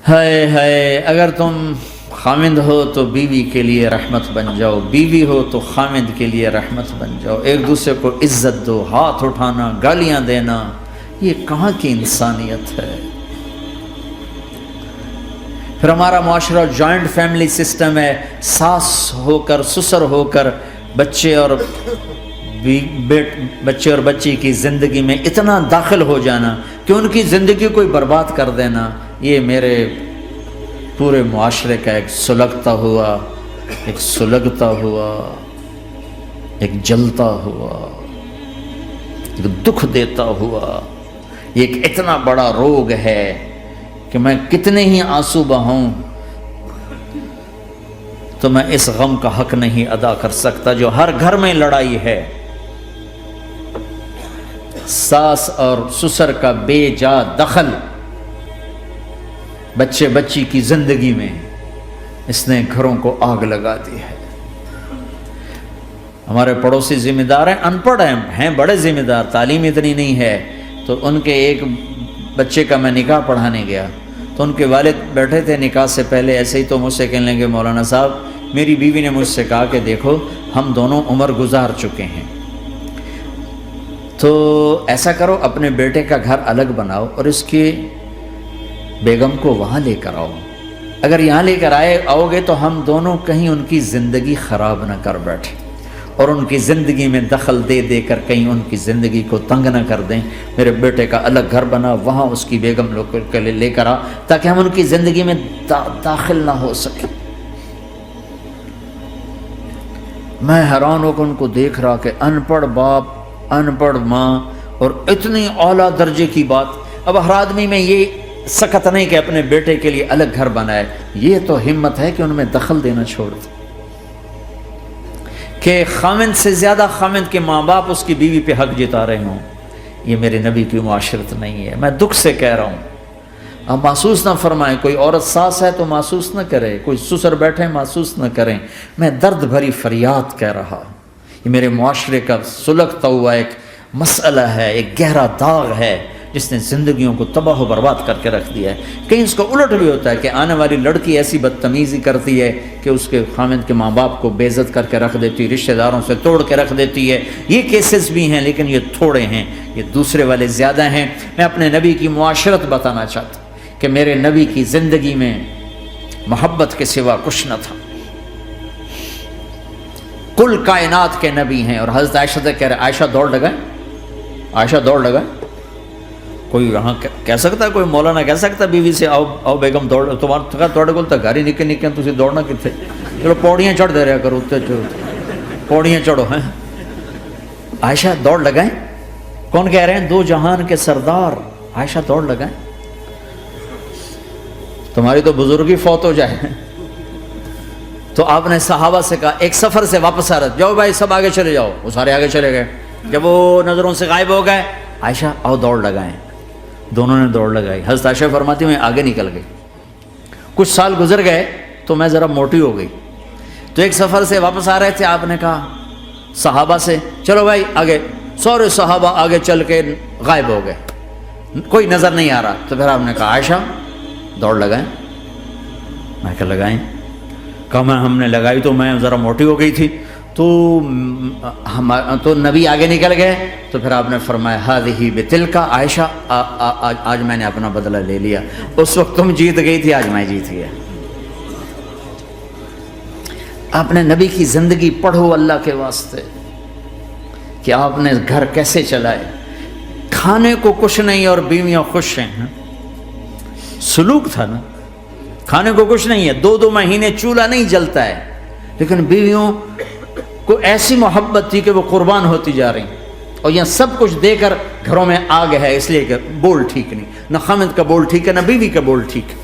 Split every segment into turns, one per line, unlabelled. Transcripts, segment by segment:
ہائے ہائے، اگر تم خامند ہو تو بیوی کے لیے رحمت بن جاؤ، بیوی ہو تو خامند کے لیے رحمت بن جاؤ، ایک دوسرے کو عزت دو، ہاتھ اٹھانا، گالیاں دینا، یہ کہاں کی انسانیت ہے؟ پھر ہمارا معاشرہ جوائنٹ فیملی سسٹم ہے، ساس ہو کر سسر ہو کر بچے اور بچی کی زندگی میں اتنا داخل ہو جانا کہ ان کی زندگی کوئی برباد کر دینا، یہ میرے پورے معاشرے کا ایک سلگتا ہوا، ایک جلتا ہوا، ایک دکھ دیتا ہوا، یہ ایک اتنا بڑا روگ ہے کہ میں کتنے ہی آنسو بہاؤں تو میں اس غم کا حق نہیں ادا کر سکتا جو ہر گھر میں لڑائی ہے۔ ساس اور سسر کا بے جا دخل بچی کی زندگی میں، اس نے گھروں کو آگ لگا دی ہے۔ ہمارے پڑوسی ذمہ دار ہیں، ان پڑھ ہیں بڑے ذمہ دار، تعلیم اتنی نہیں ہے، تو ان کے ایک بچے کا میں نکاح پڑھانے گیا تو ان کے والد بیٹھے تھے نکاح سے پہلے، ایسے ہی تو مجھ سے کہنے لگے مولانا صاحب میری بیوی نے مجھ سے کہا کہ دیکھو ہم دونوں عمر گزار چکے ہیں، تو ایسا کرو اپنے بیٹے کا گھر الگ بناؤ اور اس کی بیگم کو وہاں لے کر آؤ، اگر یہاں لے کر آؤ گے تو ہم دونوں کہیں ان کی زندگی خراب نہ کر بیٹھیں اور ان کی زندگی میں دخل دے کر کہیں ان کی زندگی کو تنگ نہ کر دیں، میرے بیٹے کا الگ گھر بنا، وہاں اس کی بیگم لوگ لے کر آ تاکہ ہم ان کی زندگی میں داخل نہ ہو سکے۔ میں حیران ہو کر ان کو دیکھ رہا کہ ان پڑھ باپ، ان پڑھ ماں، اور اتنی اعلیٰ درجے کی بات۔ اب ہر آدمی میں یہ سکت نہیں کہ اپنے بیٹے کے لیے الگ گھر بنائے، یہ تو ہمت ہے کہ ان میں دخل دینا چھوڑ دے، کہ خامند سے زیادہ خامند کے ماں باپ اس کی بیوی پہ حق جتا رہے ہوں، یہ میرے نبی کی معاشرت نہیں ہے۔ میں دکھ سے کہہ رہا ہوں، آپ محسوس نہ فرمائیں، کوئی عورت ساس ہے تو محسوس نہ کرے، کوئی سسر بیٹھے محسوس نہ کریں، میں درد بھری فریاد کہہ رہا، یہ میرے معاشرے کا سلگتا ہوا ایک مسئلہ ہے، ایک گہرا داغ ہے جس نے زندگیوں کو تباہ و برباد کر کے رکھ دیا ہے۔ کہیں اس کا الٹ بھی ہوتا ہے کہ آنے والی لڑکی ایسی بدتمیزی کرتی ہے کہ اس کے خامند کے ماں باپ کو بے عزت کر کے رکھ دیتی ہے، رشتہ داروں سے توڑ کے رکھ دیتی ہے، یہ کیسز بھی ہیں لیکن یہ تھوڑے ہیں، یہ دوسرے والے زیادہ ہیں۔ میں اپنے نبی کی معاشرت بتانا چاہتا ہوں کہ میرے نبی کی زندگی میں محبت کے سوا کچھ نہ تھا، کل کائنات کے نبی ہیں۔ اور حضرت عائشہ سے کہہ رہے، عائشہ دوڑ لگائے، کوئی یہاں کہہ سکتا ہے، کوئی مولانا کہہ سکتا ہے بیوی سے آؤ بیگم دوڑ، تمہارے کو گھر ہی نکل تھی دوڑنا کتنے، چلو پوڑیاں چڑھ دے رہا کرو، پوڑیاں چڑھو ہیں۔ عائشہ دوڑ لگائیں، کون کہہ رہے ہیں؟ دو جہان کے سردار عائشہ دوڑ لگائیں، تمہاری تو بزرگی فوت ہو جائے۔ تو آپ نے صحابہ سے کہا، ایک سفر سے واپس آ رہے، جاؤ بھائی سب آگے چلے جاؤ، وہ سارے آگے چلے گئے، جب وہ نظروں سے غائب ہو گئے، عائشہ آؤ دوڑ لگائیں، دونوں نے دوڑ لگائی۔ حضرت عائشہ فرماتی میں آگے نکل گئی، کچھ سال گزر گئے تو میں ذرا موٹی ہو گئی، تو ایک سفر سے واپس آ رہے تھے، آپ نے کہا صحابہ سے چلو بھائی آگے، سارے صحابہ آگے چل کے غائب ہو گئے، کوئی نظر نہیں آ رہا، تو پھر آپ نے کہا عائشہ دوڑ لگائیں، میں کہا لگائیں، کہا ہم نے لگائی تو میں ذرا موٹی ہو گئی تھی، تو نبی آگے نکل گئے، تو پھر آپ نے فرمایا ہذہ بتلک، عائشہ آج میں نے اپنا بدلہ لے لیا، اس وقت تم جیت گئی تھی، آج میں جیت گیا۔ آپ نے نبی کی زندگی پڑھو اللہ کے واسطے کہ آپ نے گھر کیسے چلائے، کھانے کو کچھ نہیں اور بیویاں خوش ہیں، سلوک تھا نا، کھانے کو کچھ نہیں ہے، 2 مہینے چولہا نہیں جلتا ہے، لیکن بیویوں کو ایسی محبت تھی کہ وہ قربان ہوتی جا رہی، اور یہاں سب کچھ دے کر گھروں میں آگ ہے، اس لیے کہ بول ٹھیک نہیں، نہ خامد کا بول ٹھیک ہے نہ بیوی کا بول ٹھیک ہے،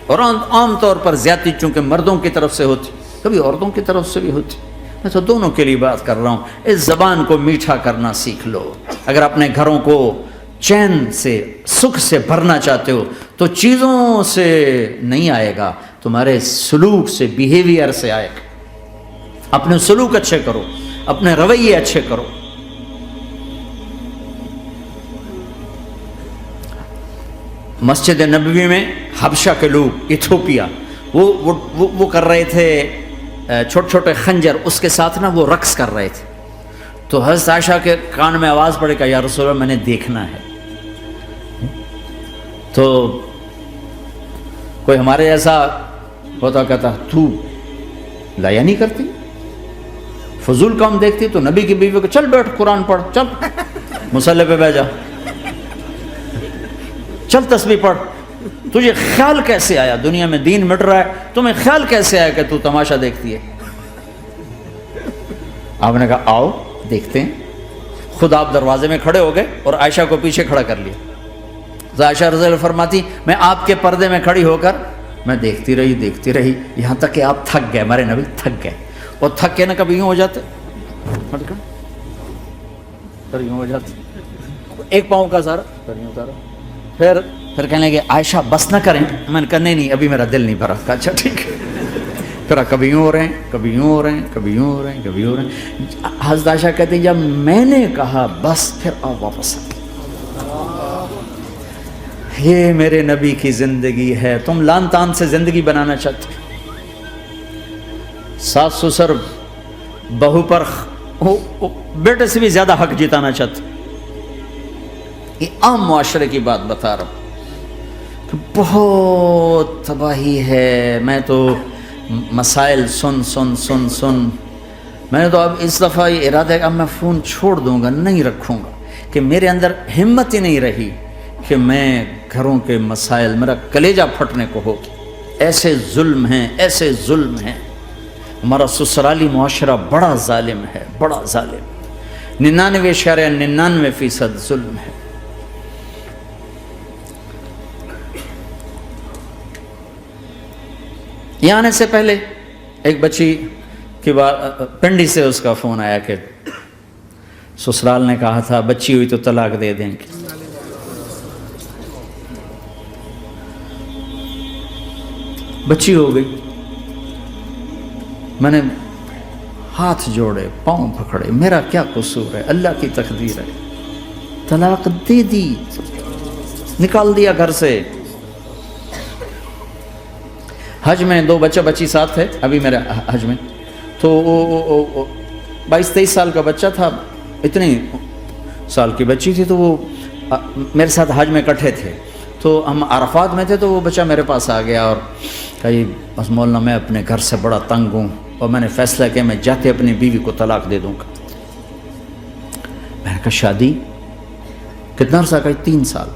اور عام طور پر زیادتی چونکہ مردوں کی طرف سے ہوتی، کبھی عورتوں کی طرف سے بھی ہوتی، میں تو دونوں کے لیے بات کر رہا ہوں۔ اس زبان کو میٹھا کرنا سیکھ لو، اگر اپنے گھروں کو چین سے سکھ سے بھرنا چاہتے ہو تو چیزوں سے نہیں آئے گا، تمہارے سلوک سے، بیہیویئر سے آئے گا۔ اپنے سلوک اچھے کرو، اپنے رویے اچھے کرو۔ مسجد نبوی میں حبشہ کے لوگ ایتھوپیا وہ کر رہے تھے چھوٹے چھوٹے خنجر، اس کے ساتھ نا وہ رقص کر رہے تھے. تو حضرت عائشہ کے کان میں آواز پڑے کہ یا رسول اللہ میں نے دیکھنا ہے. تو کوئی ہمارے جیسا ہوتا کہتا تو لایا نہیں کرتی، فضول کام دیکھتی. تو نبی کی بیوی کو چل بیٹھ قرآن پڑھ، چل مصلی پہ بیٹھ جا، چل تسبیح پڑھ. تجھے خیال کیسے آیا دنیا میں دین مٹ رہا ہے، تمہیں خیال کیسے آیا کہ تو تماشا دیکھتی ہے؟ آپ نے کہا آؤ دیکھتے ہیں. خود آپ دروازے میں کھڑے ہو گئے اور عائشہ کو پیچھے کھڑا کر لیا. عائشہ رضی اللہ فرماتی میں آپ کے پردے میں کھڑی ہو کر میں دیکھتی رہی یہاں تک کہ آپ تھک گئے. ہمارے نبی تھک گئے، اور تھک کے نا کبھی یوں ہو جاتے، یوں ہو جاتے، ایک پاؤں کا سارا یوں اتارا، پھر کہنے لگے عائشہ بس نہ کریں. میں نے کہا نہیں ابھی میرا دل نہیں بھرا. کہا اچھا ٹھیک ہے. پھر کبھی یوں ہو رہے ہیں، کبھی یوں ہو رہے ہیں، کبھی یوں ہو رہے ہیں، کبھی یوں ہو رہے ہیں. حضرت عائشہ کہتے ہیں جب میں نے کہا بس پھر آپ واپس آ گئے. یہ میرے نبی کی زندگی ہے. تم لان تان سے زندگی بنانا چاہتے، ساس سسر بہو پر بیٹے سے بھی زیادہ حق جتانا چاہتے. یہ عام معاشرے کی بات بتا رہا ہوں کہ بہت تباہی ہے. میں تو مسائل سن میں نے تو اب اس دفعہ یہ ارادہ ہے کہ اب میں فون چھوڑ دوں گا، نہیں رکھوں گا، کہ میرے اندر ہمت ہی نہیں رہی کہ میں گھروں کے مسائل، میرا کلیجہ پھٹنے کو ہو. ایسے ظلم ہیں. ہمارا سسرالی معاشرہ بڑا ظالم ہے، بڑا ظالم. 99.99% ظلم ہے. یہاں آنے سے پہلے ایک بچی کی پنڈی سے اس کا فون آیا کہ سسرال نے کہا تھا بچی ہوئی تو طلاق دے دیں گے. بچی ہو گئی. میں نے ہاتھ جوڑے، پاؤں پکڑے، میرا کیا قصور ہے، اللہ کی تقدیر ہے. طلاق دے دی، نکال دیا گھر سے. حج میں 2 بچہ بچی ساتھ تھے ابھی میرے حج میں. تو 22-23 سال کا بچہ تھا، اتنی سال کی بچی تھی. تو وہ میرے ساتھ حج میں اکٹھے تھے. تو ہم عرفات میں تھے. تو وہ بچہ میرے پاس آ گیا اور کہا بس مولانا میں اپنے گھر سے بڑا تنگ ہوں اور میں نے فیصلہ کیا میں جاتے اپنی بیوی کو طلاق دے دوں گا. میں نے کہا شادی کتنا عرصہ کا؟ 3 سال.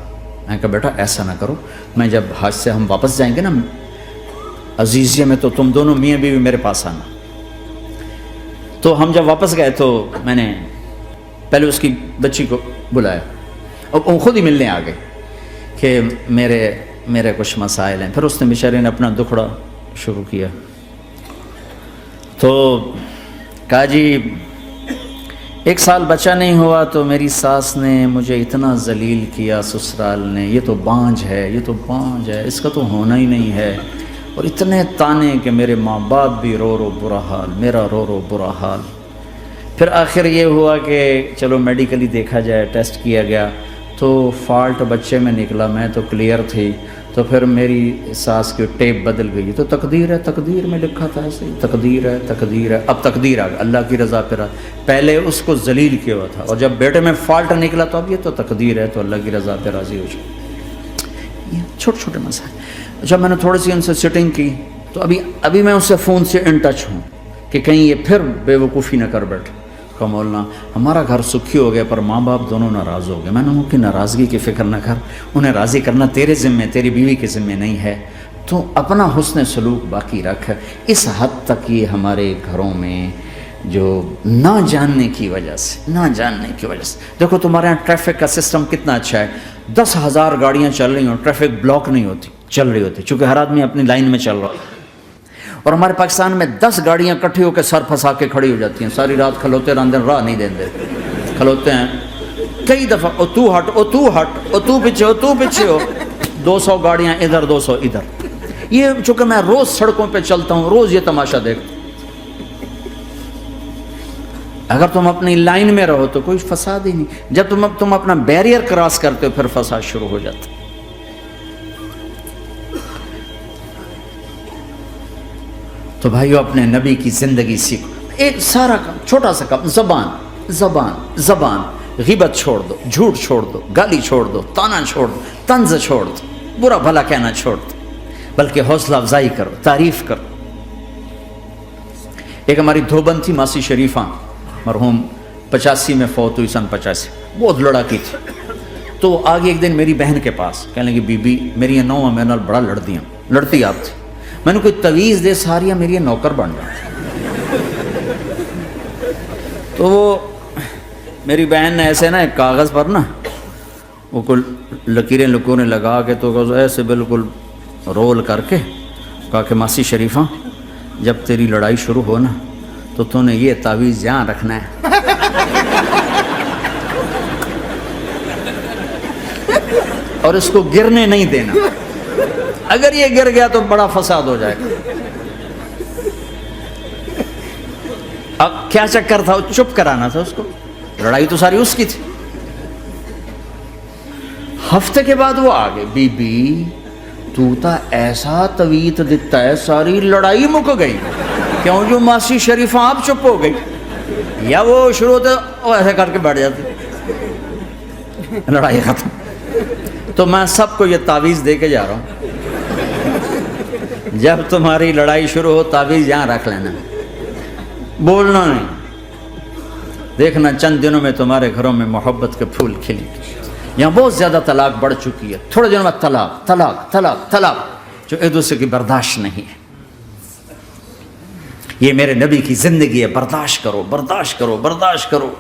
میں نے کہا بیٹا ایسا نہ کرو، میں جب حج سے ہم واپس جائیں گے نا عزیزیہ میں، تو تم دونوں میاں بیوی میرے پاس آنا. تو ہم جب واپس گئے تو میں نے پہلے اس کی بچی کو بلایا اور وہ خود ہی ملنے آ گئے کہ میرے کچھ مسائل ہیں. پھر اس نے بیچارے نے اپنا دکھڑا شروع کیا. تو کہا جی 1 سال بچہ نہیں ہوا تو میری ساس نے مجھے اتنا ذلیل کیا سسرال نے، یہ تو بانجھ ہے، اس کا تو ہونا ہی نہیں ہے. اور اتنے تانے کہ میرے ماں باپ بھی رو برا حال، میرا رو برا حال. پھر آخر یہ ہوا کہ چلو میڈیکلی دیکھا جائے، ٹیسٹ کیا گیا تو فالٹ بچے میں نکلا. میں تو کلیئر تھی. تو پھر میری ساس کی ٹیپ بدل گئی. تو تقدیر میں لکھا تھا ایسے ہی، تقدیر ہے. اب تقدیر آ گئی، اللہ کی رضا پہ. پہلے اس کو ذلیل کیا ہوا تھا اور جب بیٹے میں فالٹ نکلا تو اب یہ تو تقدیر ہے، تو اللہ کی رضا پہ راضی ہو جائے. یہ چھوٹے مسائل. جب میں نے تھوڑی سی ان سے سٹنگ کی تو ابھی میں اس سے فون سے ان ٹچ ہوں کہ کہیں یہ پھر بے وقوفی نہ کر بیٹھے. کہ مولانا ہمارا گھر سکھی ہو گیا پر ماں باپ دونوں ناراض ہو گئے. میں نے ان کی ناراضگی کی فکر نہ کر، انہیں راضی کرنا تیرے ذمے، تیری بیوی کے ذمے نہیں ہے. تو اپنا حسن سلوک باقی رکھ. اس حد تک یہ ہمارے گھروں میں جو نہ جاننے کی وجہ سے دیکھو تمہارے یہاں ٹریفک کا سسٹم کتنا اچھا ہے. 10,000 گاڑیاں چل رہی ہوں، ٹریفک بلاک نہیں ہوتی، چل رہی ہوتی، چونکہ ہر آدمی اپنی لائن میں چل رہا. اور ہمارے پاکستان میں 10 گاڑیاں اکٹھی ہو کے سر پھنسا کے کھڑی ہو جاتی ہیں. ساری رات کھلوتے رہتے ہیں، راہ نہیں دیں کھلوتے ہیں. کئی دفعہ تو پیچھے ہو 200 گاڑیاں ادھر 200 ادھر. یہ چونکہ میں روز سڑکوں پہ چلتا ہوں، روز یہ تماشا دیکھتا ہوں. اگر تم اپنی لائن میں رہو تو کوئی فساد ہی نہیں. جب تم اپنا بیریئر کراس کرتے ہو پھر فساد شروع ہو جاتا. تو بھائیو اپنے نبی کی زندگی سیکھو. ایک سارا کام چھوٹا سا کام, زبان, غیبت چھوڑ دو, جھوٹ چھوڑ دو, گالی چھوڑ دو, تانا چھوڑ دو, طنز چھوڑ دو, برا بھلا کہنا چھوڑ دو, بلکہ حوصلہ افزائی کرو, تعریف کرو. ایک ہماری دھوبن تھی ماسی شریفہ, مرحوم 85 میں فوت ہوئی, سن 85, بہت لڑاکی تھی. تو وہ آگے ایک دن میری بہن کے پاس کہنے لگی, بی بی میری یہ نوہ میرے نال بڑا لڑتی آپ تھی, میں نے کوئی تویز دے ساریا میری یہ نوکر بن جائے. تو وہ میری بہن نے ایسے نا ایک کاغذ پر نا وہ کل لکیریں لکونے لگا کے تو ایسے بالکل رول کر کے کہا کہ ماسی شریفہ جب تیری لڑائی شروع ہو نا تو نے یہ تعویذ یہاں رکھنا ہے, اور اس کو گرنے نہیں دینا, اگر یہ گر گیا تو بڑا فساد ہو جائے گا. اب کیا چکر تھا, چپ کرانا تھا اس کو, لڑائی تو ساری اس کی تھی. ہفتے کے بعد وہ آگے, بی بی تو تا ایسا تویت دیتا ہے ساری لڑائی مک گئی, کیوں جو ماسی شریفہ آپ چپ ہو گئی, یا وہ شروع ہوتے وہ ایسے کر کے بیٹھ جاتی, لڑائی ختم. تو میں سب کو یہ تعویذ دے کے جا رہا ہوں, جب تمہاری لڑائی شروع ہو تعویذ یہاں رکھ لینا, بولنا نہیں. دیکھنا چند دنوں میں تمہارے گھروں میں محبت کے پھول کھلی. یہاں بہت زیادہ طلاق بڑھ چکی ہے, تھوڑے دنوں میں طلاق جو ایک دوسرے کی برداشت نہیں ہے. یہ میرے نبی کی زندگی ہے, برداشت کرو.